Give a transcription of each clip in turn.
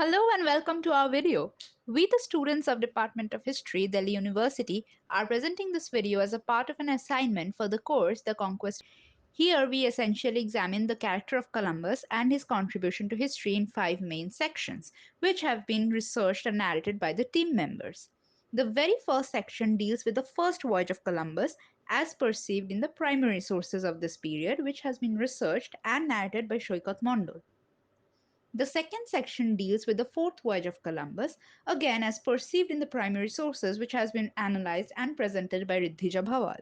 Hello and welcome to our video. We, the students of Department of History, Delhi University, are presenting this video as a part of an assignment for the course The Conquest. Here we essentially examine the character of Columbus and his contribution to history in five main sections, which have been researched and narrated by the team members. The very first section deals with the first voyage of Columbus as perceived in the primary sources of this period, which has been researched and narrated by Saikat Mondal. The second section deals with the fourth voyage of Columbus, again as perceived in the primary sources, which has been analyzed and presented by Riddhija Bhowal.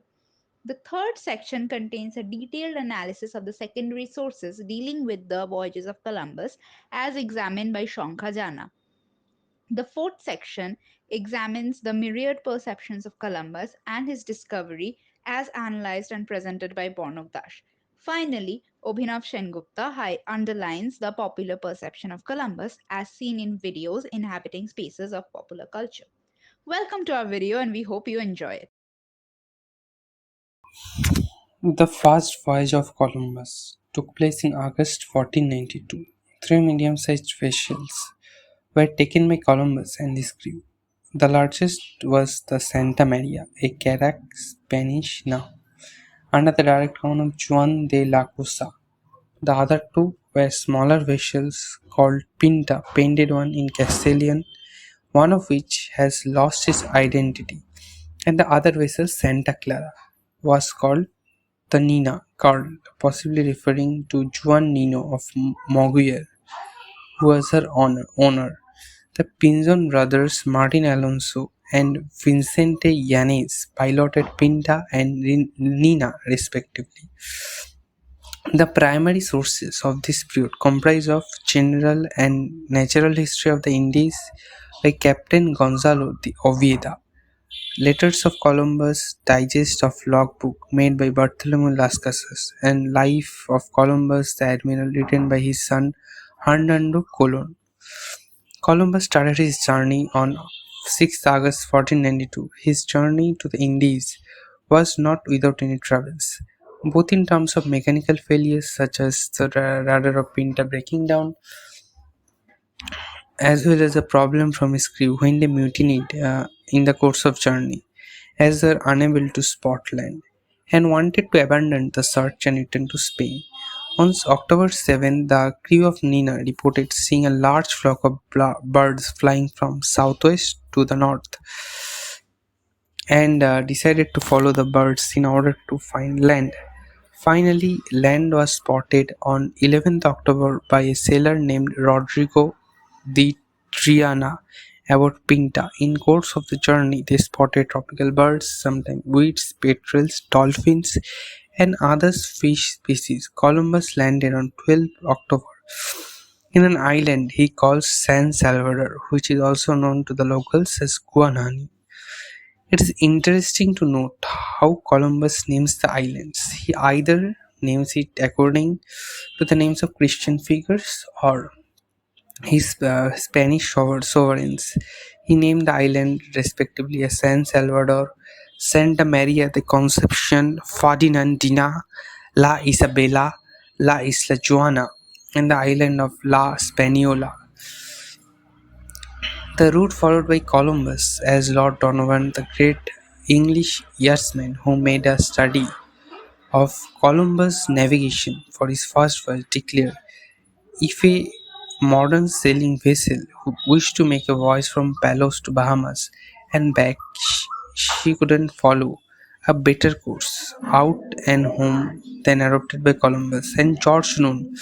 The third section contains a detailed analysis of the secondary sources dealing with the voyages of Columbus as examined by Sankhya Jana. The fourth section examines the myriad perceptions of Columbus and his discovery as analyzed and presented by Barnak. Finally, Abhinav Sengupta underlines the popular perception of Columbus as seen in videos inhabiting spaces of popular culture. Welcome to our video and we hope you enjoy it. The first voyage of Columbus took place in August 1492. Three medium-sized vessels were taken by Columbus and his crew. The largest was the Santa Maria, a carack Spanish now, under the direct command of Juan de la Cosa. The other two were smaller vessels called Pinta, painted one in Castilian, one of which has lost its identity, and the other vessel, Santa Clara, was called the Nina, Carl, possibly referring to Juan Nino of Moguer, who was her owner. The Pinzon brothers Martin Alonso and Vicente Yanez piloted Pinta and Nina respectively. The primary sources of this period comprise of general and natural history of the Indies by Captain Gonzalo de Oviedo, Letters of Columbus, Digest of Logbook made by Bartholomew Las Casas, and Life of Columbus the Admiral written by his son Hernando Colon. Columbus started his journey on 6th August 1492. His journey to the Indies was not without any troubles, both in terms of mechanical failures such as the rudder of Pinta breaking down, as well as a problem from his crew when they mutinied in the course of journey, as they were unable to spot land and wanted to abandon the search and return to Spain. On October 7, the crew of Nina reported seeing a large flock of birds flying from southwest to the north and decided to follow the birds in order to find land. Finally, land was spotted on 11th October by a sailor named Rodrigo de Triana about Pinta. In course of the journey, they spotted tropical birds, sometimes weeds, petrels, dolphins, and other fish species. Columbus landed on 12th October in an island he calls San Salvador, which is also known to the locals as Guanani. It is interesting to note how Columbus names the islands. He either names it according to the names of Christian figures or his Spanish sovereigns. He named the island respectively as San Salvador, Santa Maria de Concepcion, Ferdinandina, La Isabela, La Isla Juana, and the island of La Spaniola. The route followed by Columbus, as Lord Donovan, the great English yachtsman who made a study of Columbus' navigation for his first voyage, declared, if a modern sailing vessel who wished to make a voyage from Palos to Bahamas and back, she couldn't follow a better course out and home than adopted by Columbus. And George Noon,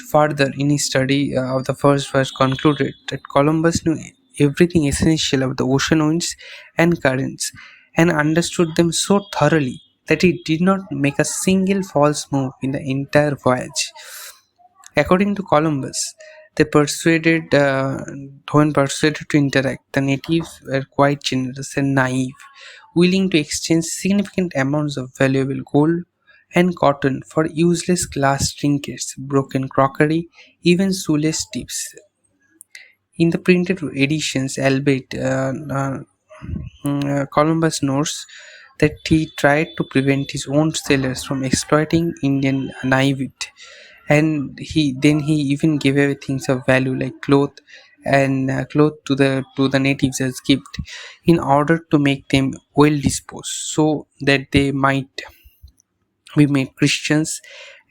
further in his study of the first voyage, concluded that Columbus knew everything essential about the ocean winds and currents and understood them so thoroughly that he did not make a single false move in the entire voyage. According to Columbus, when persuaded to interact, the natives were quite generous and naive, willing to exchange significant amounts of valuable gold and cotton for useless glass trinkets, broken crockery, even shoelace tips. In the printed editions, albeit Columbus notes that he tried to prevent his own sailors from exploiting Indian naivety, and he even gave away things of value like cloth and clothes to the natives as gift in order to make them well disposed, so that they might be made Christians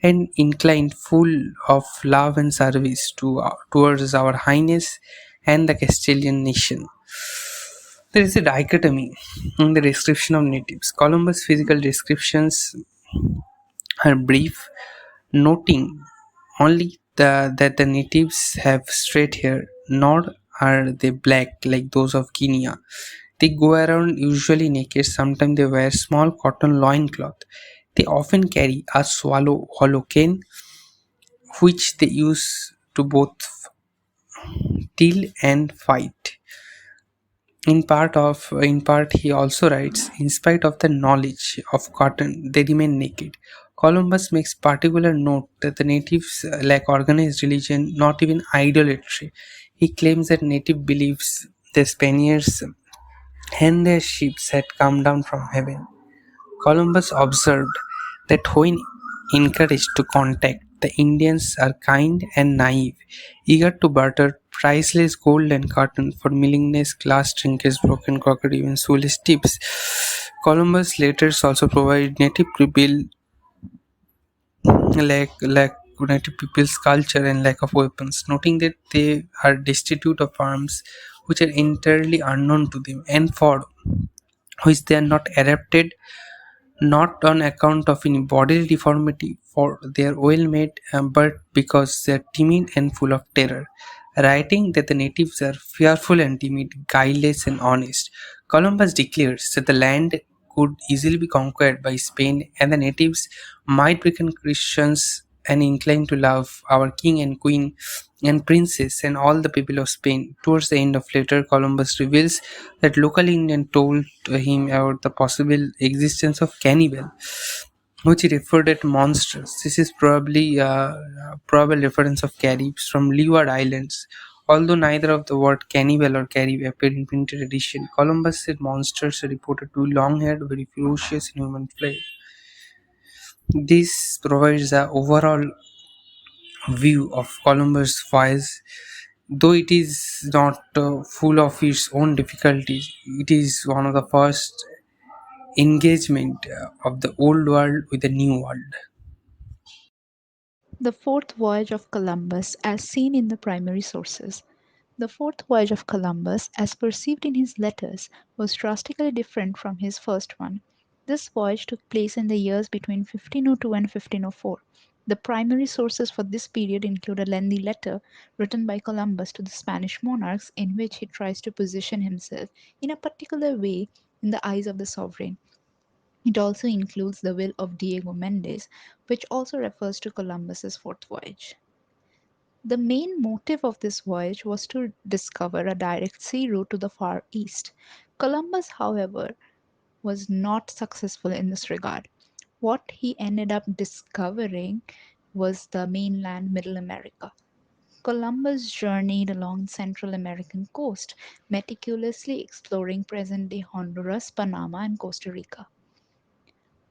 and inclined full of love and service towards our highness and the Castilian nation. There is a dichotomy in the description of natives. Columbus' physical descriptions are brief, noting only that the natives have straight hair, nor are they black like those of Guinea. They go around usually naked, sometimes they wear small cotton loincloth. They often carry a swallow hollow cane, which they use to both till and fight. In part he also writes, in spite of the knowledge of cotton, they remain naked. Columbus makes particular note that the natives lack organized religion, not even idolatry. He claims that native beliefs the Spaniards and their ships had come down from heaven. Columbus observed that when encouraged to contact, the Indians are kind and naive, eager to barter priceless gold and cotton for meaningless glass trinkets, broken crockery, and soulless tips. Columbus' letters also provide native people's culture and lack of weapons, noting that they are destitute of arms which are entirely unknown to them, and for which they are not adapted, not on account of any bodily deformity, for they are well made, but because they are timid and full of terror. Writing that the natives are fearful and timid, guileless and honest, Columbus declares that the land could easily be conquered by Spain and the natives might become Christians and inclined to love our king and queen and princess and all the people of Spain. Towards the end of letter, Columbus reveals that local Indian told him about the possible existence of cannibal, which he referred at monsters. This is probably a probable reference of Caribs from Leeward Islands. Although neither of the word cannibal or Carib appear in printed edition, Columbus said monsters are reported to be long-haired, very ferocious in human flesh. This provides a overall view of Columbus' voyage. Though it is not full of its own difficulties, it is one of the first engagement of the old world with the new world. The fourth voyage of Columbus, as seen in the primary sources. The fourth voyage of Columbus, as perceived in his letters, was drastically different from his first one. This voyage took place in the years between 1502 and 1504. The primary sources for this period include a lengthy letter written by Columbus to the Spanish monarchs in which he tries to position himself in a particular way in the eyes of the sovereign. It also includes the will of Diego Mendes, which also refers to Columbus's fourth voyage. The main motive of this voyage was to discover a direct sea route to the Far East. Columbus, however, was not successful in this regard. What he ended up discovering was the mainland Middle America. Columbus journeyed along Central American coast, meticulously exploring present-day Honduras, Panama, and Costa Rica.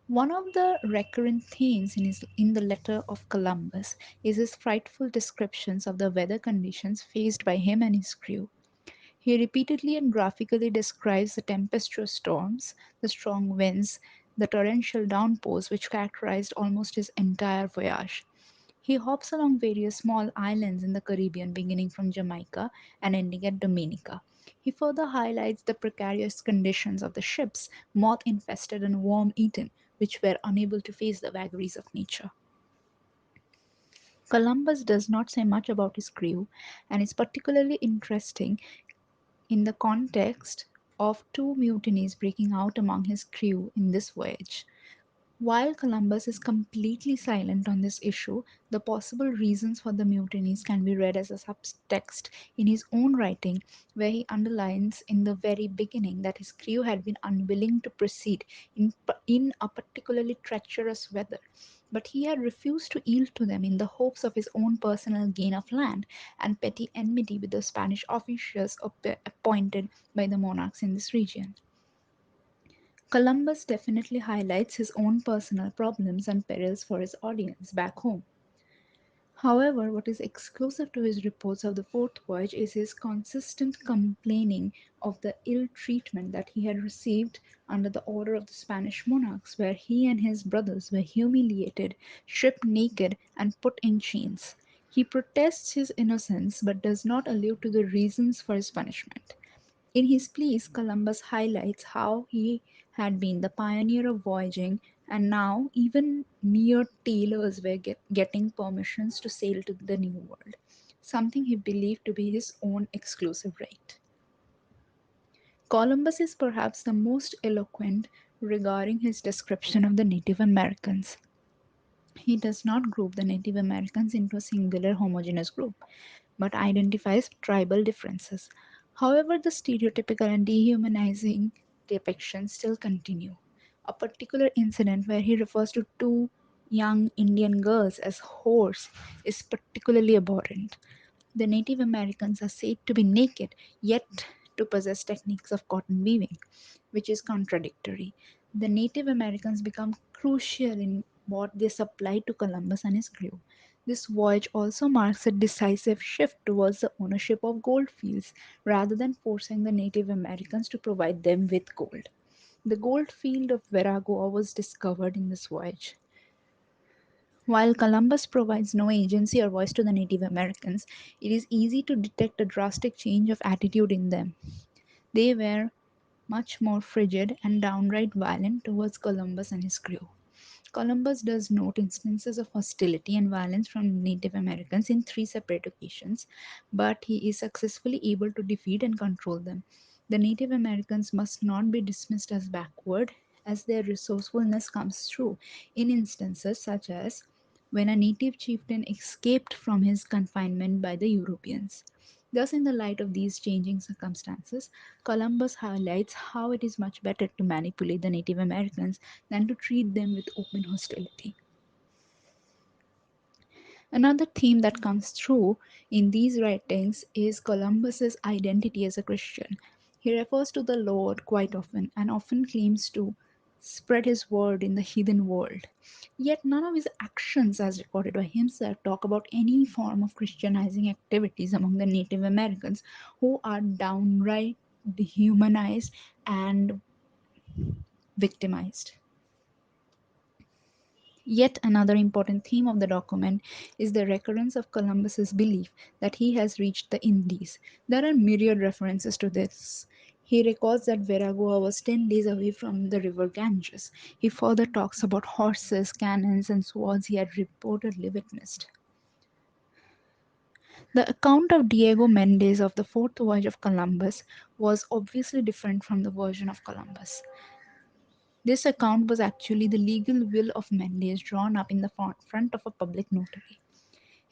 One of the recurrent themes in the letter of Columbus is his frightful descriptions of the weather conditions faced by him and his crew. He repeatedly and graphically describes the tempestuous storms, the strong winds, the torrential downpours which characterized almost his entire voyage. He hops along various small islands in the Caribbean, beginning from Jamaica and ending at Dominica. He further highlights the precarious conditions of the ships, moth infested and worm eaten, which were unable to face the vagaries of nature. Columbus does not say much about his crew and is particularly interesting in the context of two mutinies breaking out among his crew in this voyage. While Columbus is completely silent on this issue, the possible reasons for the mutinies can be read as a subtext in his own writing, where he underlines in the very beginning that his crew had been unwilling to proceed in a particularly treacherous weather. But he had refused to yield to them in the hopes of his own personal gain of land and petty enmity with the Spanish officials appointed by the monarchs in this region. Columbus definitely highlights his own personal problems and perils for his audience back home. However, what is exclusive to his reports of the fourth voyage is his consistent complaining of the ill treatment that he had received under the order of the Spanish monarchs, where he and his brothers were humiliated, stripped naked, and put in chains. He protests his innocence but does not allude to the reasons for his punishment. In his pleas, Columbus highlights how he had been the pioneer of voyaging, and now even mere tailors were getting permissions to sail to the New World, something he believed to be his own exclusive right. Columbus is perhaps the most eloquent regarding his description of the Native Americans. He does not group the Native Americans into a singular homogeneous group, but identifies tribal differences. However, the stereotypical and dehumanizing depictions still continue. A particular incident where he refers to two young Indian girls as whores is particularly abhorrent. The Native Americans are said to be naked, yet to possess techniques of cotton weaving, which is contradictory. The Native Americans become crucial in what they supply to Columbus and his crew. This voyage also marks a decisive shift towards the ownership of gold fields rather than forcing the Native Americans to provide them with gold. The gold field of Veragua was discovered in this voyage. While Columbus provides no agency or voice to the Native Americans, it is easy to detect a drastic change of attitude in them. They were much more frigid and downright violent towards Columbus and his crew. Columbus does note instances of hostility and violence from Native Americans in three separate occasions, but he is successfully able to defeat and control them. The Native Americans must not be dismissed as backward, as their resourcefulness comes through in instances such as when a native chieftain escaped from his confinement by the Europeans. Thus, in the light of these changing circumstances, Columbus highlights how it is much better to manipulate the Native Americans than to treat them with open hostility. Another theme that comes through in these writings is Columbus's identity as a Christian. He refers to the Lord quite often and often claims to spread his word in the heathen world. Yet none of his actions, as recorded by himself, talk about any form of Christianizing activities among the Native Americans who are downright dehumanized and victimized. Yet another important theme of the document is the recurrence of Columbus's belief that he has reached the Indies. There are myriad references to this. He records that Veragua was 10 days away from the river Ganges. He further talks about horses, cannons, and swords he had reportedly witnessed. The account of Diego Mendes of the fourth voyage of Columbus was obviously different from the version of Columbus. This account was actually the legal will of Mendes drawn up in the front of a public notary.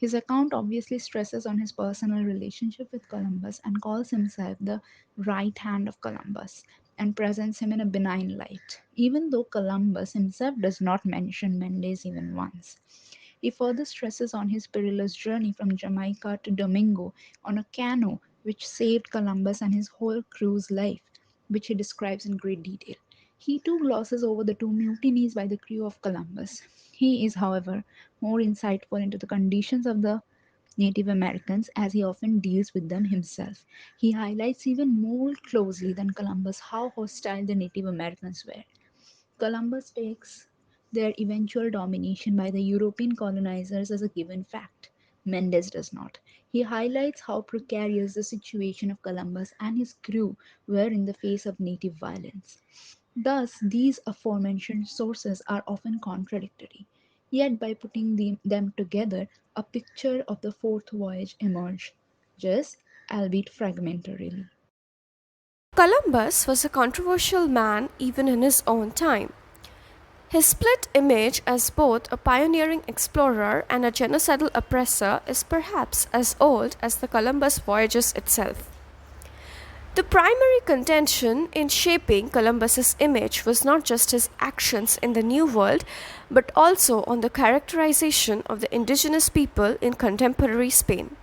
His account obviously stresses on his personal relationship with Columbus and calls himself the right hand of Columbus and presents him in a benign light, even though Columbus himself does not mention Mendes even once. He further stresses on his perilous journey from Jamaica to Domingo on a canoe which saved Columbus and his whole crew's life, which he describes in great detail. He too glosses over the two mutinies by the crew of Columbus. He is, however, more insightful into the conditions of the Native Americans as he often deals with them himself. He highlights even more closely than Columbus how hostile the Native Americans were. Columbus takes their eventual domination by the European colonizers as a given fact. Mendes does not. He highlights how precarious the situation of Columbus and his crew were in the face of native violence. Thus, these aforementioned sources are often contradictory. Yet, by putting them together, a picture of the fourth voyage emerges, albeit fragmentarily. Columbus was a controversial man even in his own time. His split image as both a pioneering explorer and a genocidal oppressor is perhaps as old as the Columbus Voyages itself. The primary contention in shaping Columbus's image was not just his actions in the New World, but also on the characterization of the indigenous people in contemporary Spain.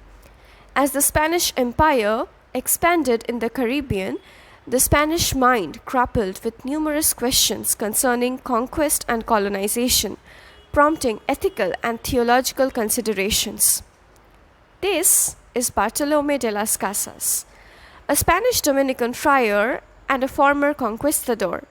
As the Spanish Empire expanded in the Caribbean, the Spanish mind grappled with numerous questions concerning conquest and colonization, prompting ethical and theological considerations. This is Bartolomé de las Casas, a Spanish Dominican friar and a former conquistador.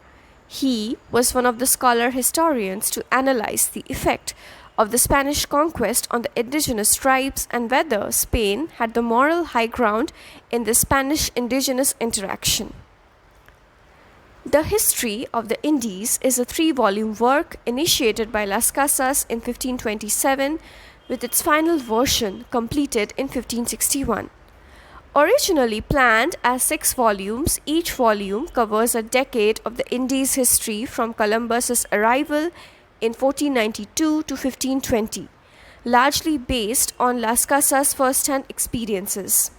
He was one of the scholar historians to analyze the effect of the Spanish conquest on the indigenous tribes and whether Spain had the moral high ground in the Spanish indigenous interaction. The History of the Indies is a 3-volume work initiated by Las Casas in 1527 with its final version completed in 1561. Originally planned as 6 volumes, each volume covers a decade of the Indies' history from Columbus's arrival in 1492 to 1520, largely based on Las Casas' first-hand experiences.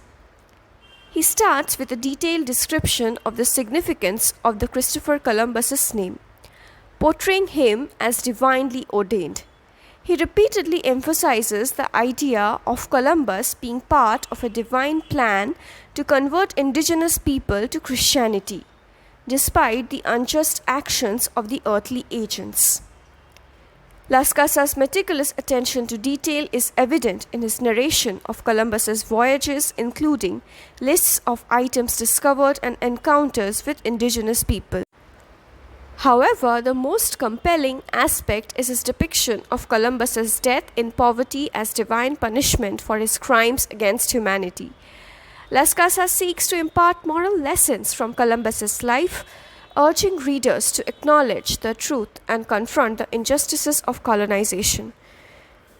He starts with a detailed description of the significance of the Christopher Columbus's name, portraying him as divinely ordained. He repeatedly emphasizes the idea of Columbus being part of a divine plan to convert indigenous people to Christianity, despite the unjust actions of the earthly agents. Las Casas' meticulous attention to detail is evident in his narration of Columbus's voyages, including lists of items discovered and encounters with indigenous people. However, the most compelling aspect is his depiction of Columbus's death in poverty as divine punishment for his crimes against humanity. Las Casas seeks to impart moral lessons from Columbus's life, urging readers to acknowledge the truth and confront the injustices of colonization.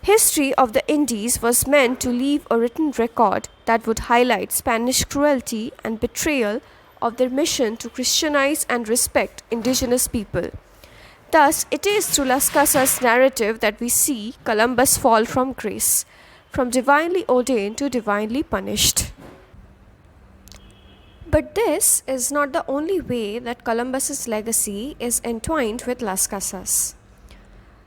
History of the Indies was meant to leave a written record that would highlight Spanish cruelty and betrayal of their mission to Christianize and respect indigenous people. Thus, it is through Las Casas' narrative that we see Columbus fall from grace, from divinely ordained to divinely punished. But this is not the only way that Columbus's legacy is entwined with Las Casas.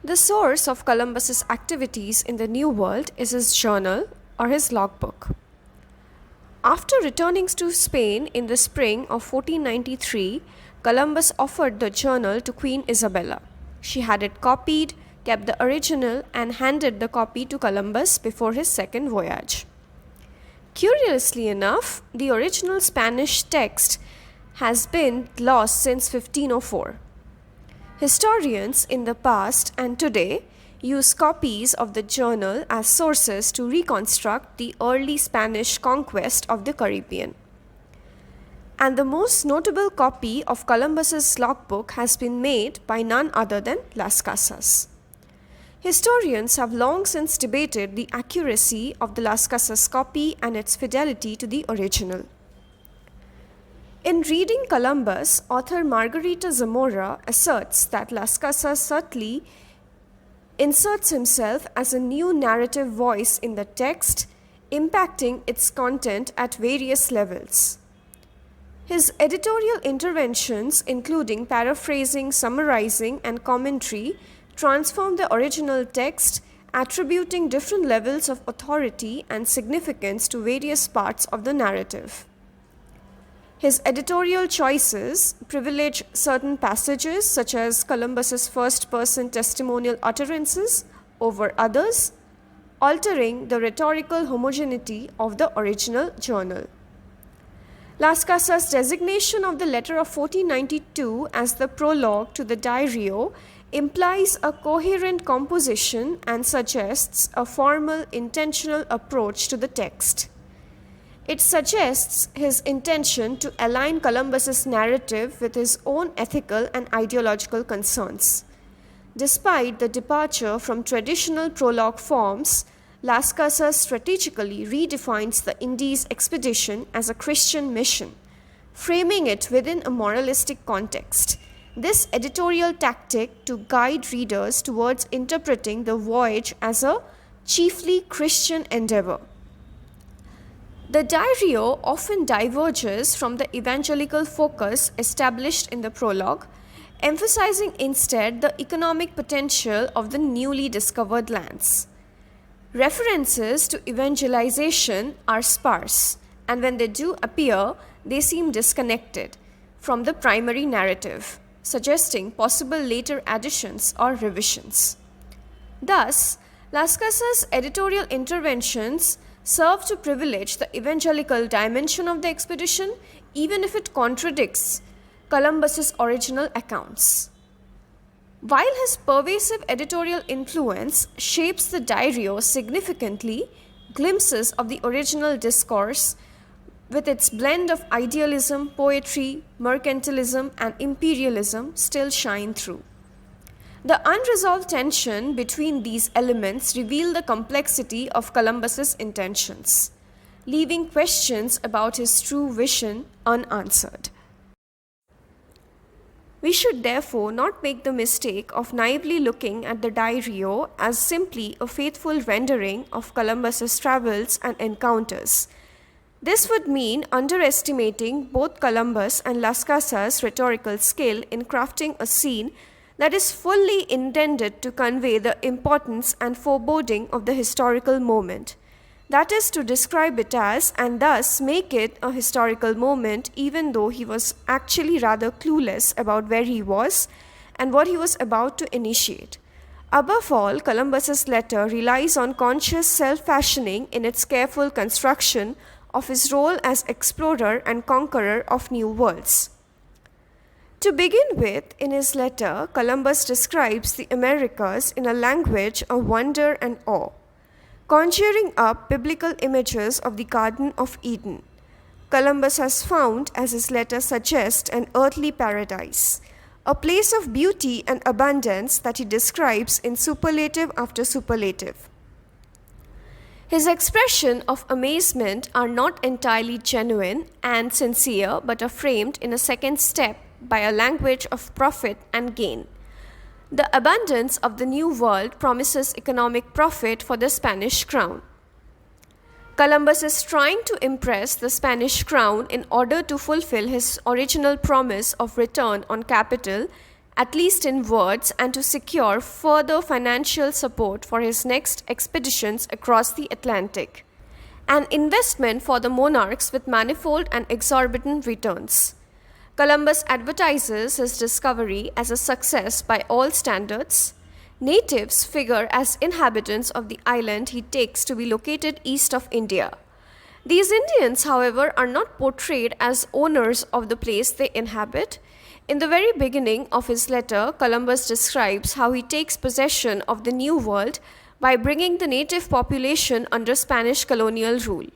The source of Columbus's activities in the New World is his journal or his logbook. After returning to Spain in the spring of 1493, Columbus offered the journal to Queen Isabella. She had it copied, kept the original, and handed the copy to Columbus before his second voyage. Curiously enough, the original Spanish text has been lost since 1504. Historians in the past and today use copies of the journal as sources to reconstruct the early Spanish conquest of the Caribbean. And the most notable copy of Columbus's logbook has been made by none other than Las Casas. Historians have long since debated the accuracy of the Las Casas copy and its fidelity to the original. In reading Columbus, author Margarita Zamora asserts that Las Casas certainly inserts himself as a new narrative voice in the text, impacting its content at various levels. His editorial interventions, including paraphrasing, summarizing, and commentary, transform the original text, attributing different levels of authority and significance to various parts of the narrative. His editorial choices privilege certain passages, such as Columbus's first-person testimonial utterances, over others, altering the rhetorical homogeneity of the original journal. Las Casas' designation of the letter of 1492 as the prologue to the Diario implies a coherent composition and suggests a formal, intentional approach to the text. It suggests his intention to align Columbus's narrative with his own ethical and ideological concerns. Despite the departure from traditional prologue forms, Las Casas strategically redefines the Indies expedition as a Christian mission, framing it within a moralistic context. This editorial tactic to guide readers towards interpreting the voyage as a chiefly Christian endeavor. The Diario often diverges from the evangelical focus established in the prologue, emphasizing instead the economic potential of the newly discovered lands. References to evangelization are sparse, and when they do appear, they seem disconnected from the primary narrative, suggesting possible later additions or revisions. Thus, Las Casas' editorial interventions serve to privilege the evangelical dimension of the expedition, even if it contradicts Columbus's original accounts. While his pervasive editorial influence shapes the diario significantly, glimpses of the original discourse, with its blend of idealism, poetry, mercantilism, and imperialism, still shine through. The unresolved tension between these elements reveal the complexity of Columbus's intentions, leaving questions about his true vision unanswered. We should therefore not make the mistake of naively looking at the diario as simply a faithful rendering of Columbus's travels and encounters. This would mean underestimating both Columbus and Las Casas' rhetorical skill in crafting a scene that is fully intended to convey the importance and foreboding of the historical moment. That is, to describe it as, and thus make it a historical moment, even though he was actually rather clueless about where he was and what he was about to initiate. Above all, Columbus's letter relies on conscious self-fashioning in its careful construction of his role as explorer and conqueror of new worlds. To begin with, in his letter, Columbus describes the Americas in a language of wonder and awe, conjuring up biblical images of the Garden of Eden. Columbus has found, as his letter suggests, an earthly paradise, a place of beauty and abundance that he describes in superlative after superlative. His expression of amazement are not entirely genuine and sincere, but are framed in a second step by a language of profit and gain. The abundance of the New World promises economic profit for the Spanish crown. Columbus is trying to impress the Spanish crown in order to fulfill his original promise of return on capital, at least in words, and to secure further financial support for his next expeditions across the Atlantic, an investment for the monarchs with manifold and exorbitant returns. Columbus advertises his discovery as a success by all standards. Natives figure as inhabitants of the island he takes to be located east of India. These Indians, however, are not portrayed as owners of the place they inhabit. In the very beginning of his letter, Columbus describes how he takes possession of the New World by bringing the native population under Spanish colonial rule.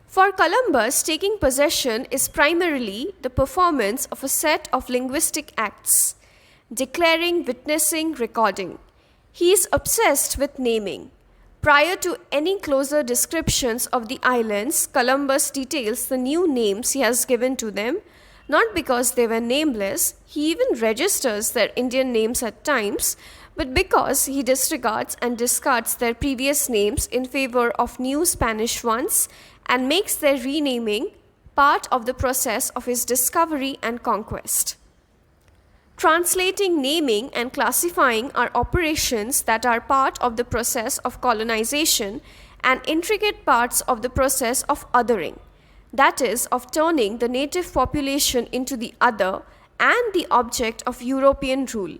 For Columbus, taking possession is primarily the performance of a set of linguistic acts: declaring, witnessing, recording. He is obsessed with naming. Prior to any closer descriptions of the islands, Columbus details the new names he has given to them, not because they were nameless, he even registers their Indian names at times, but because he disregards and discards their previous names in favor of new Spanish ones and makes their renaming part of the process of his discovery and conquest. Translating, naming, and classifying are operations that are part of the process of colonization and intricate parts of the process of othering, that is, of turning the native population into the other and the object of European rule.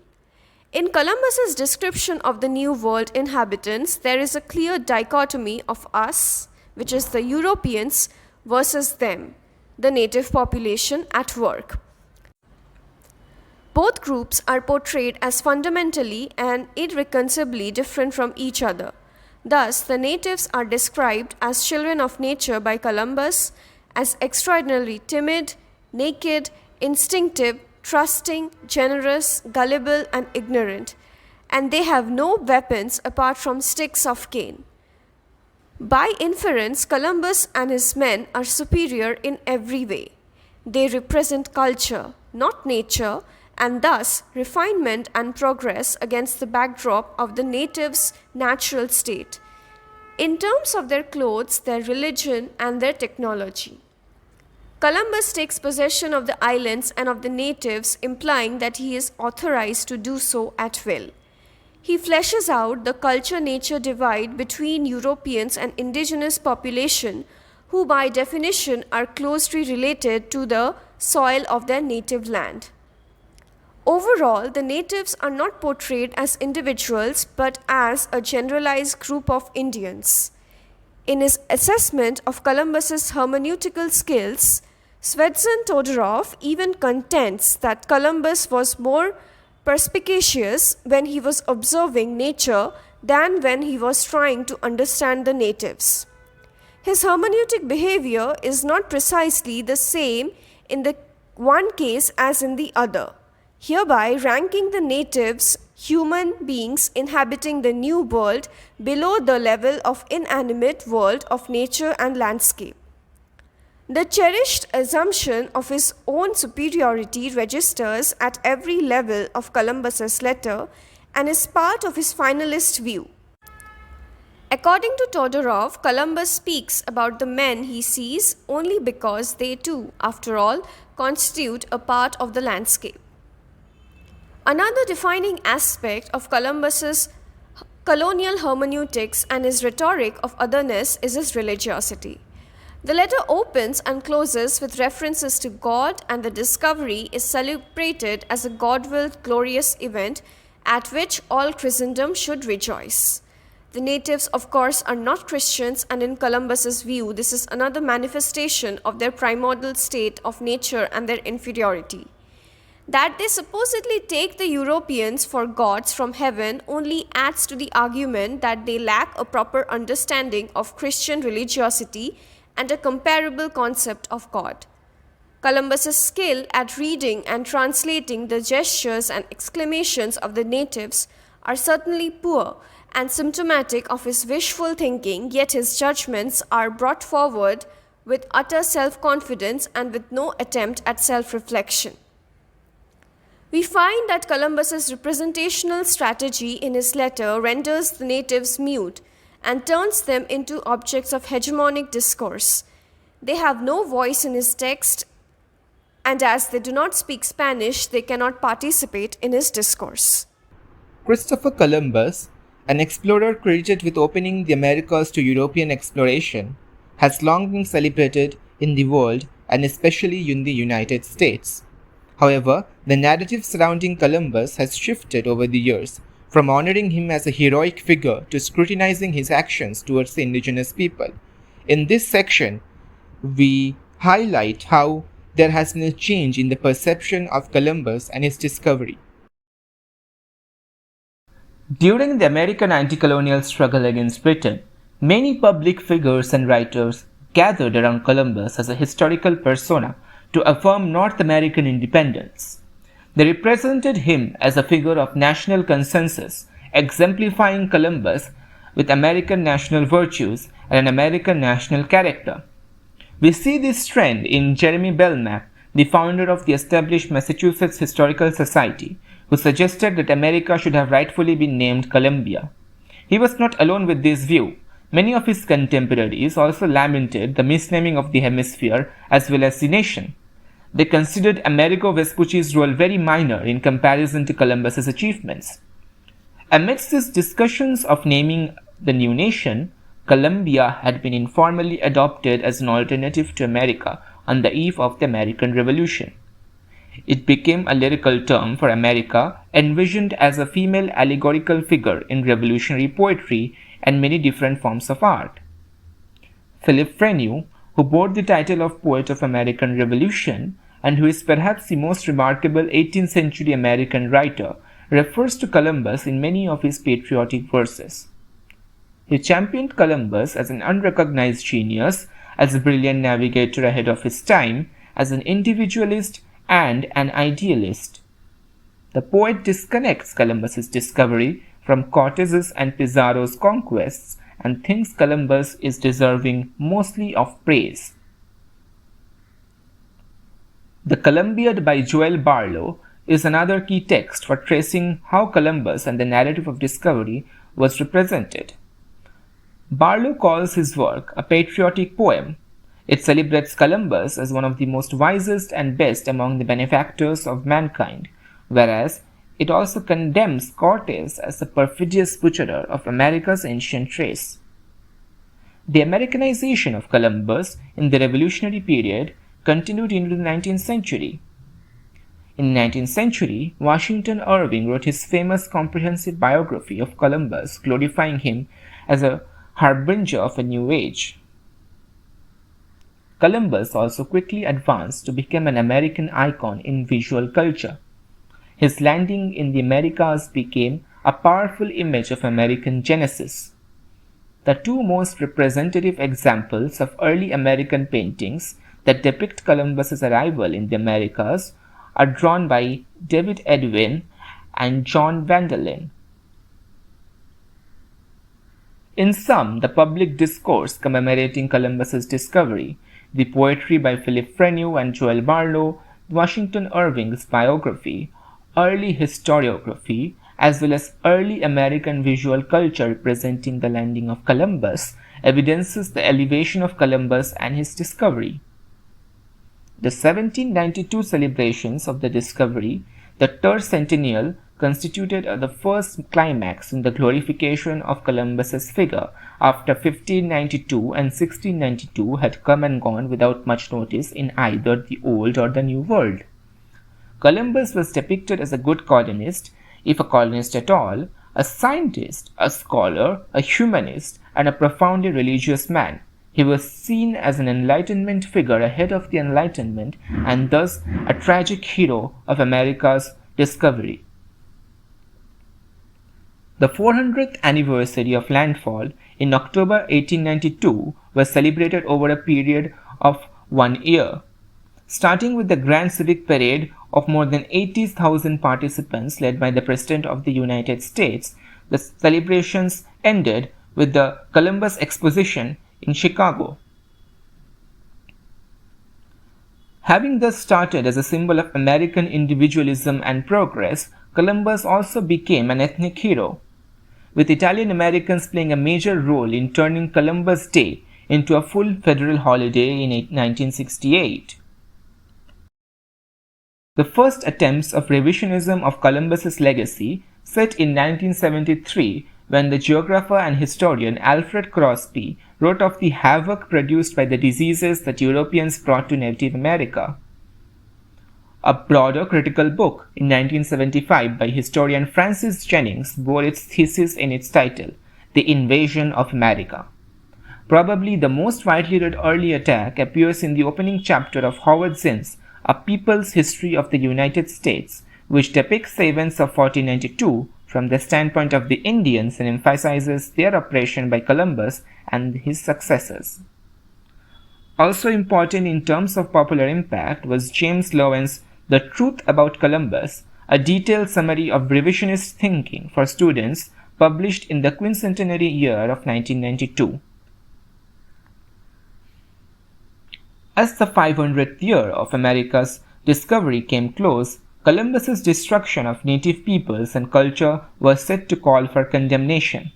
In Columbus's description of the New World inhabitants, there is a clear dichotomy of us, which is the Europeans, versus them, the native population at work. Both groups are portrayed as fundamentally and irreconcilably different from each other. Thus, the natives are described as children of nature by Columbus, as extraordinarily timid, naked, instinctive, trusting, generous, gullible, and ignorant, and they have no weapons apart from sticks of cane. By inference, Columbus and his men are superior in every way. They represent culture, not nature, and thus refinement and progress against the backdrop of the natives' natural state, in terms of their clothes, their religion, and their technology. Columbus takes possession of the islands and of the natives, implying that he is authorized to do so at will. He fleshes out the culture-nature divide between Europeans and indigenous population, who by definition are closely related to the soil of their native land. Overall, the natives are not portrayed as individuals but as a generalized group of Indians. In his assessment of Columbus's hermeneutical skills, Svetsson Todorov even contends that Columbus was more perspicacious when he was observing nature than when he was trying to understand the natives. His hermeneutic behavior is not precisely the same in the one case as in the other, hereby ranking the natives human beings inhabiting the new world below the level of inanimate world of nature and landscape. The cherished assumption of his own superiority registers at every level of Columbus's letter and is part of his finalist view. According to Todorov, Columbus speaks about the men he sees only because they too, after all, constitute a part of the landscape. Another defining aspect of Columbus's colonial hermeneutics and his rhetoric of otherness is his religiosity. The letter opens and closes with references to God, and the discovery is celebrated as a God-willed glorious event at which all Christendom should rejoice. The natives, of course, are not Christians, and in Columbus's view, this is another manifestation of their primordial state of nature and their inferiority. That they supposedly take the Europeans for gods from heaven only adds to the argument that they lack a proper understanding of Christian religiosity and a comparable concept of God. Columbus's skill at reading and translating the gestures and exclamations of the natives are certainly poor and symptomatic of his wishful thinking, yet his judgments are brought forward with utter self-confidence and with no attempt at self-reflection. We find that Columbus's representational strategy in his letter renders the natives mute and turns them into objects of hegemonic discourse. They have no voice in his text, and as they do not speak Spanish, they cannot participate in his discourse. Christopher Columbus, an explorer credited with opening the Americas to European exploration, has long been celebrated in the world and especially in the United States. However, the narrative surrounding Columbus has shifted over the years, from honoring him as a heroic figure to scrutinizing his actions towards the indigenous people. In this section, we highlight how there has been a change in the perception of Columbus and his discovery. During the American anti-colonial struggle against Britain, many public figures and writers gathered around Columbus as a historical persona to affirm North American independence. They represented him as a figure of national consensus, exemplifying Columbus with American national virtues and an American national character. We see this trend in Jeremy Belknap, the founder of the established Massachusetts Historical Society, who suggested that America should have rightfully been named Columbia. He was not alone with this view. Many of his contemporaries also lamented the misnaming of the hemisphere as well as the nation. They considered Amerigo Vespucci's role very minor in comparison to Columbus's achievements. Amidst these discussions of naming the new nation, Columbia had been informally adopted as an alternative to America on the eve of the American Revolution. It became a lyrical term for America, envisioned as a female allegorical figure in revolutionary poetry and many different forms of art. Philip Freneau, who bore the title of Poet of American Revolution and who is perhaps the most remarkable 18th century American writer, refers to Columbus in many of his patriotic verses. He championed Columbus as an unrecognized genius, as a brilliant navigator ahead of his time, as an individualist and an idealist. The poet disconnects Columbus's discovery from Cortez's and Pizarro's conquests and thinks Columbus is deserving mostly of praise. The Columbiad by Joel Barlow is another key text for tracing how Columbus and the narrative of discovery was represented. Barlow calls his work a patriotic poem. It celebrates Columbus as one of the most wisest and best among the benefactors of mankind, whereas it also condemns Cortez as the perfidious butcherer of America's ancient race. The Americanization of Columbus in the Revolutionary period continued into the 19th century. In the 19th century, Washington Irving wrote his famous comprehensive biography of Columbus, glorifying him as a harbinger of a new age. Columbus also quickly advanced to become an American icon in visual culture. His landing in the Americas became a powerful image of American genesis. The two most representative examples of early American paintings that depict Columbus's arrival in the Americas are drawn by David Edwin and John Vanderlyn. In sum, the public discourse commemorating Columbus's discovery, the poetry by Philip Freneau and Joel Barlow, Washington Irving's biography, early historiography, as well as early American visual culture representing the landing of Columbus, evidences the elevation of Columbus and his discovery. The 1792 celebrations of the discovery, the tercentennial, constituted the first climax in the glorification of Columbus's figure after 1592 and 1692 had come and gone without much notice in either the Old or the New World. Columbus was depicted as a good colonist, if a colonist at all, a scientist, a scholar, a humanist, and a profoundly religious man. He was seen as an Enlightenment figure ahead of the Enlightenment and thus a tragic hero of America's discovery. The 400th anniversary of landfall in October 1892 was celebrated over a period of 1 year. Starting with the Grand Civic Parade of more than 80,000 participants led by the President of the United States, the celebrations ended with the Columbus Exposition in Chicago. Having thus started as a symbol of American individualism and progress, Columbus also became an ethnic hero, with Italian Americans playing a major role in turning Columbus Day into a full federal holiday in 1968. The first attempts of revisionism of Columbus's legacy set in 1973 when the geographer and historian Alfred Crosby wrote of the havoc produced by the diseases that Europeans brought to Native America. A broader critical book in 1975 by historian Francis Jennings bore its thesis in its title, The Invasion of America. Probably the most widely read early attack appears in the opening chapter of Howard Zinn's A People's History of the United States, which depicts the events of 1492 from the standpoint of the Indians and emphasizes their oppression by Columbus and his successors. Also important in terms of popular impact was James Loewen's The Truth About Columbus, a detailed summary of revisionist thinking for students published in the quincentenary year of 1992. As the 500th year of America's discovery came close, Columbus's destruction of native peoples and culture was set to call for condemnation.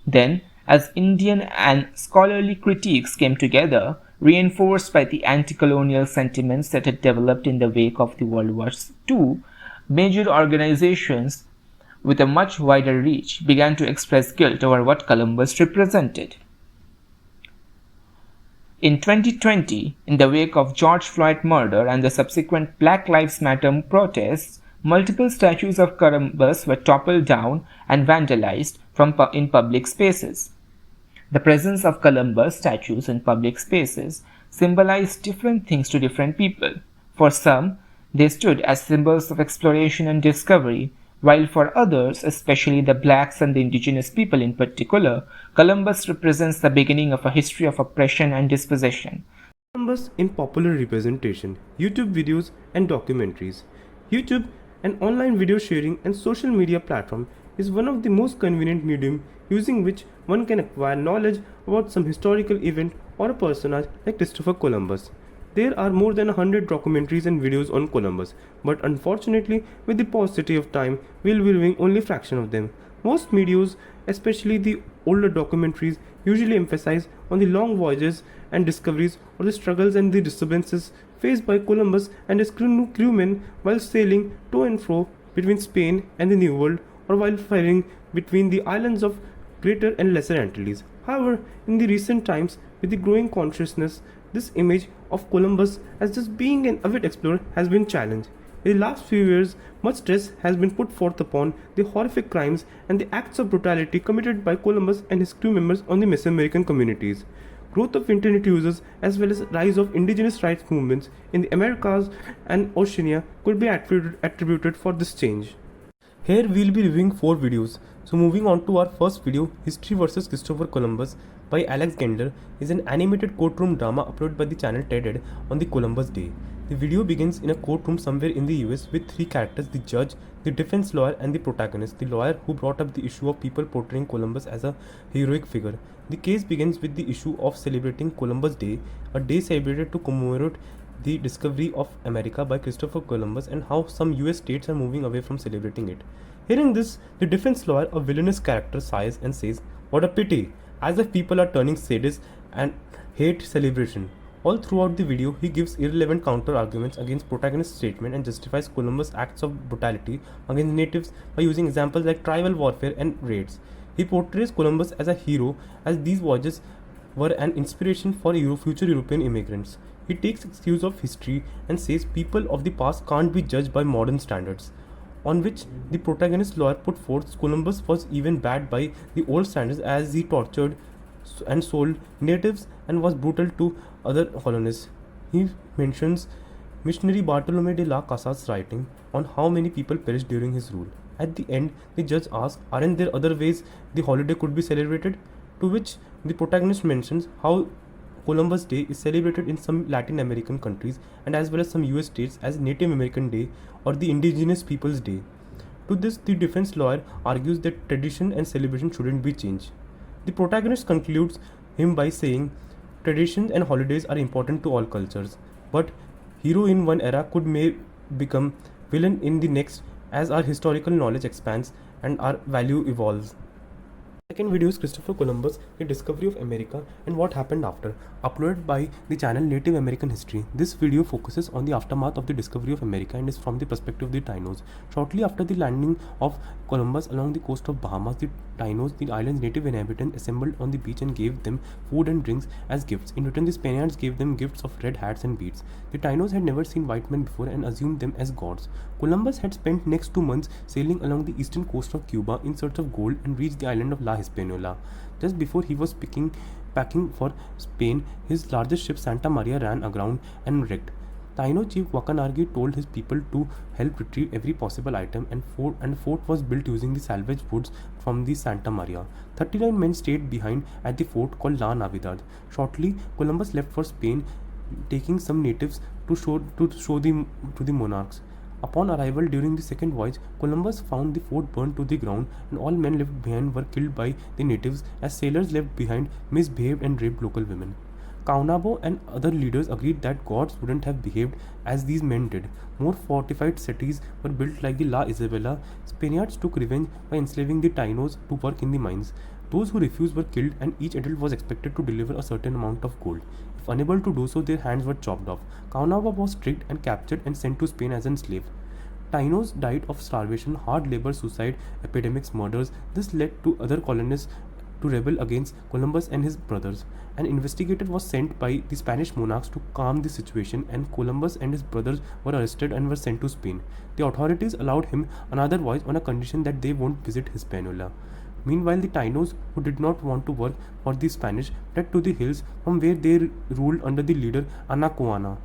Then, as Indian and scholarly critiques came together, reinforced by the anti-colonial sentiments that had developed in the wake of the World War II, major organizations with a much wider reach began to express guilt over what Columbus represented. In 2020, in the wake of George Floyd murder and the subsequent Black Lives Matter protests, multiple statues of Columbus were toppled down and vandalized in public spaces. The presence of Columbus statues in public spaces symbolized different things to different people. For some, they stood as symbols of exploration and discovery, while for others, especially the blacks and the indigenous people in particular, Columbus represents the beginning of a history of oppression and dispossession. Columbus in popular representation, YouTube videos and documentaries. YouTube, an online video sharing and social media platform, is one of the most convenient medium using which one can acquire knowledge about some historical event or a personage like Christopher Columbus. There are more than 100 documentaries and videos on Columbus, but unfortunately, with the paucity of time, we'll be reviewing only a fraction of them. Most videos, especially the older documentaries, usually emphasize on the long voyages and discoveries or the struggles and the disturbances faced by Columbus and his crewmen while sailing to and fro between Spain and the New World, or while faring between the islands of Greater and Lesser Antilles. However, in the recent times, with the growing consciousness, this image of Columbus as just being an avid explorer has been challenged. In the last few years, much stress has been put forth upon the horrific crimes and the acts of brutality committed by Columbus and his crew members on the Mesoamerican communities. Growth of internet users as well as rise of indigenous rights movements in the Americas and Oceania could be attributed for this change. Here we'll be reviewing 4 videos. So moving on to our first video, History vs. Christopher Columbus by Alex Gender, is an animated courtroom drama uploaded by the channel TED on the Columbus Day. The video begins in a courtroom somewhere in the US with 3 characters: the judge, the defense lawyer and the protagonist, the lawyer who brought up the issue of people portraying Columbus as a heroic figure. The case begins with the issue of celebrating Columbus Day, a day celebrated to commemorate the discovery of America by Christopher Columbus, and how some US states are moving away from celebrating it. Hearing this, the defense lawyer, a villainous character, sighs and says, "What a pity," as if people are turning sadists and hate celebration. All throughout the video, he gives irrelevant counter-arguments against protagonist's statement and justifies Columbus' acts of brutality against natives by using examples like tribal warfare and raids. He portrays Columbus as a hero, as these voyages were an inspiration for future European immigrants. He takes excuse of history and says people of the past can't be judged by modern standards, on which the protagonist lawyer put forth Columbus was even bad by the old standards, as he tortured and sold natives and was brutal to other colonists. He mentions missionary Bartolome de la Casa's writing on how many people perished during his rule. At the end, the judge asks, "Aren't there other ways the holiday could be celebrated?" To which the protagonist mentions how Columbus Day is celebrated in some Latin American countries and as well as some US states as Native American Day or the Indigenous Peoples Day. To this, the defense lawyer argues that tradition and celebration shouldn't be changed. The protagonist concludes him by saying traditions and holidays are important to all cultures, but hero in one era may become villain in the next as our historical knowledge expands and our value evolves. Second video is Christopher Columbus, the discovery of America and what happened after, uploaded by the channel Native American History. This video focuses on the aftermath of the discovery of America and is from the perspective of the Tainos. Shortly after the landing of Columbus along the coast of Bahamas, the Tainos, the island's native inhabitants, assembled on the beach and gave them food and drinks as gifts. In return, the Spaniards gave them gifts of red hats and beads. The Tainos had never seen white men before and assumed them as gods. Columbus had spent next 2 months sailing along the eastern coast of Cuba in search of gold and reached the island of La Hispaniola. Just before he was packing for Spain, his largest ship Santa Maria ran aground and wrecked. Taino chief Wakanargi told his people to help retrieve every possible item, and fort was built using the salvaged woods from the Santa Maria. 39 men stayed behind at the fort called La Navidad. Shortly, Columbus left for Spain, taking some natives to show to the monarchs. Upon arrival during the second voyage, Columbus found the fort burned to the ground, and all men left behind were killed by the natives, as sailors left behind misbehaved and raped local women. Caonabo and other leaders agreed that gods wouldn't have behaved as these men did. More fortified cities were built like the La Isabela. Spaniards took revenge by enslaving the Tainos to work in the mines. Those who refused were killed, and each adult was expected to deliver a certain amount of gold. If unable to do so, their hands were chopped off. Caonabo was tricked and captured and sent to Spain as a slave. Tainos died of starvation, hard labor, suicide, epidemics, murders. This led to other colonists to rebel against Columbus and his brothers. An investigator was sent by the Spanish monarchs to calm the situation, and Columbus and his brothers were arrested and were sent to Spain. The authorities allowed him another voyage on a condition that they won't visit Hispaniola. Meanwhile, the Tainos, who did not want to work for the Spanish, fled to the hills from where they ruled under the leader Anacaona,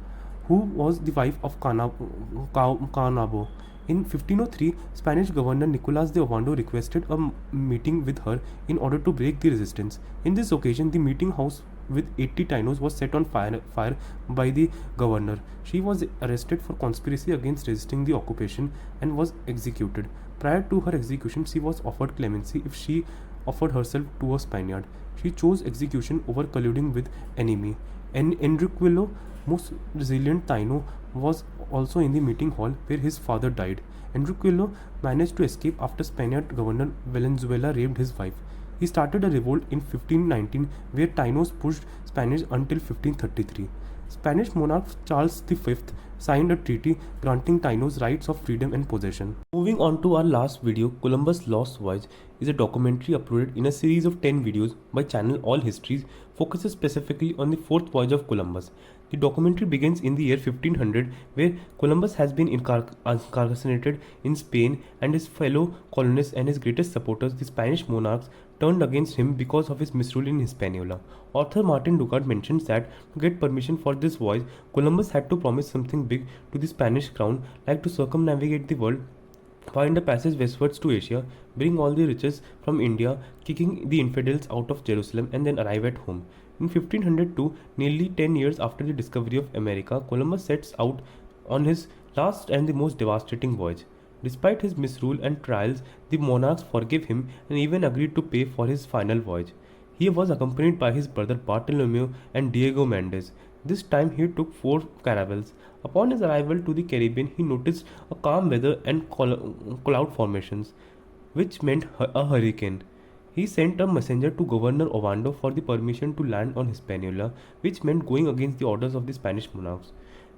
who was the wife of Caonabo. In 1503, Spanish governor Nicolas de Ovando requested a meeting with her in order to break the resistance. In this occasion, the meeting house with 80 Tainos was set on fire by the governor. She was arrested for conspiracy against resisting the occupation and was executed. Prior to her execution, she was offered clemency if she offered herself to a Spaniard. She chose execution over colluding with enemy. Enriquillo, most resilient Taino, was also in the meeting hall where his father died. Enriquillo managed to escape after Spaniard governor Valenzuela raped his wife. He started a revolt in 1519 where Tainos pushed Spanish until 1533. Spanish monarch Charles V signed a treaty granting Tainos rights of freedom and possession. Moving on to our last video, Columbus Lost Voyage, is a documentary uploaded in a series of 10 videos by channel All Histories, focuses specifically on the fourth voyage of Columbus. The documentary begins in the year 1500, where Columbus has been incarcerated in Spain, and his fellow colonists and his greatest supporters, the Spanish monarchs, turned against him because of his misrule in Hispaniola. Author Martin Ducard mentions that to get permission for this voyage, Columbus had to promise something big to the Spanish crown, like to circumnavigate the world, find a passage westwards to Asia, bring all the riches from India, kicking the infidels out of Jerusalem, and then arrive at home. In 1502, nearly 10 years after the discovery of America, Columbus sets out on his last and the most devastating voyage. Despite his misrule and trials, the monarchs forgave him and even agreed to pay for his final voyage. He was accompanied by his brother Bartolomeo and Diego Mendez. This time he took 4 caravels. Upon his arrival to the Caribbean, he noticed a calm weather and cloud formations, which meant a hurricane. He sent a messenger to Governor Ovando for the permission to land on Hispaniola, which meant going against the orders of the Spanish monarchs.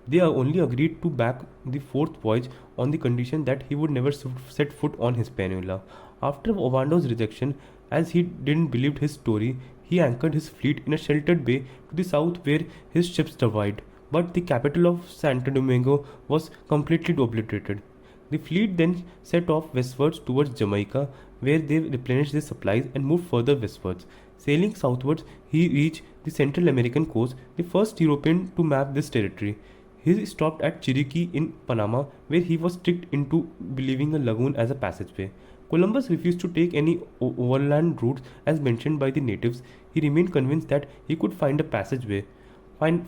They only agreed to back the fourth voyage on the condition that he would never set foot on Hispaniola. After Ovando's rejection, as he didn't believe his story, he anchored his fleet in a sheltered bay to the south where his ships survived, but the capital of Santo Domingo was completely obliterated. The fleet then set off westwards towards Jamaica, where they replenished their supplies and moved further westwards. Sailing southwards, he reached the Central American coast, the first European to map this territory. He stopped at Chiriqui in Panama, where he was tricked into believing a lagoon as a passageway. Columbus refused to take any overland routes as mentioned by the natives. He remained convinced that he could find a passageway.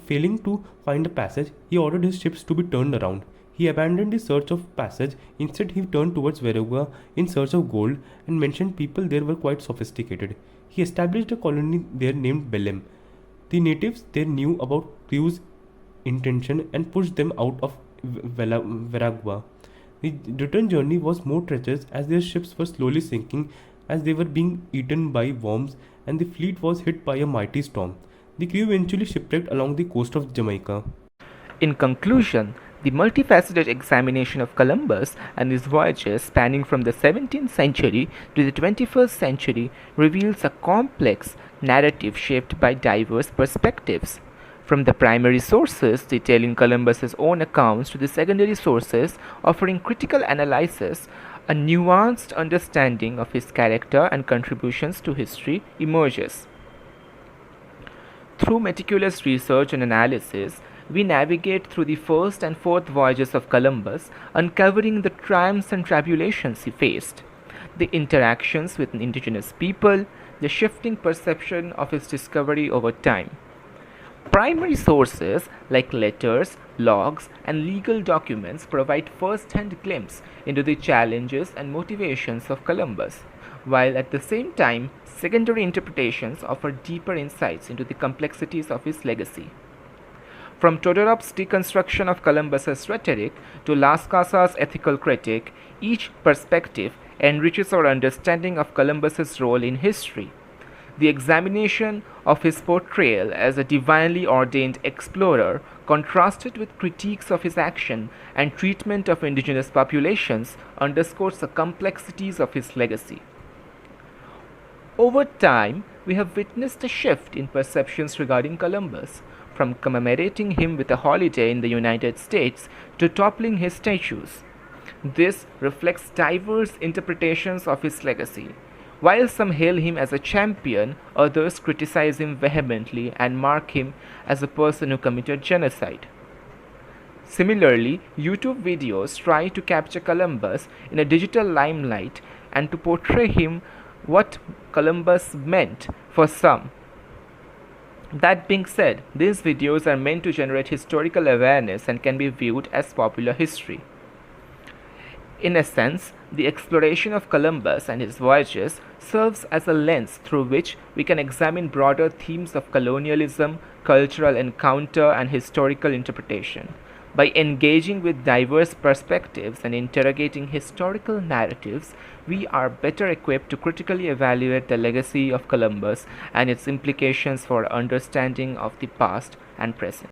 Failing to find a passage, he ordered his ships to be turned around. He abandoned the search of passage. Instead, he turned towards Veragua in search of gold and mentioned people there were quite sophisticated. He established a colony there named Belem. The natives there knew about Crew's intention and pushed them out of Veragua. The return journey was more treacherous as their ships were slowly sinking as they were being eaten by worms, and the fleet was hit by a mighty storm. The crew eventually shipwrecked along the coast of Jamaica. In conclusion, the multifaceted examination of Columbus and his voyages spanning from the 17th century to the 21st century reveals a complex narrative shaped by diverse perspectives. From the primary sources detailing Columbus's own accounts to the secondary sources offering critical analysis, a nuanced understanding of his character and contributions to history emerges. Through meticulous research and analysis, we navigate through the first and fourth voyages of Columbus, uncovering the triumphs and tribulations he faced, the interactions with indigenous people, the shifting perception of his discovery over time. Primary sources like letters, logs, and legal documents provide first-hand glimpse into the challenges and motivations of Columbus, while at the same time, secondary interpretations offer deeper insights into the complexities of his legacy. From Todorov's deconstruction of Columbus's rhetoric to Las Casas' ethical critique, each perspective enriches our understanding of Columbus's role in history. The examination of his portrayal as a divinely ordained explorer, contrasted with critiques of his action and treatment of indigenous populations, underscores the complexities of his legacy. Over time, we have witnessed a shift in perceptions regarding Columbus, from commemorating him with a holiday in the United States to toppling his statues. This reflects diverse interpretations of his legacy. While some hail him as a champion, others criticize him vehemently and mark him as a person who committed genocide. Similarly, YouTube videos try to capture Columbus in a digital limelight and to portray him what Columbus meant for some. That being said, these videos are meant to generate historical awareness and can be viewed as popular history. In a sense, the exploration of Columbus and his voyages serves as a lens through which we can examine broader themes of colonialism, cultural encounter, and historical interpretation. By engaging with diverse perspectives and interrogating historical narratives, we are better equipped to critically evaluate the legacy of Columbus and its implications for understanding of the past and present.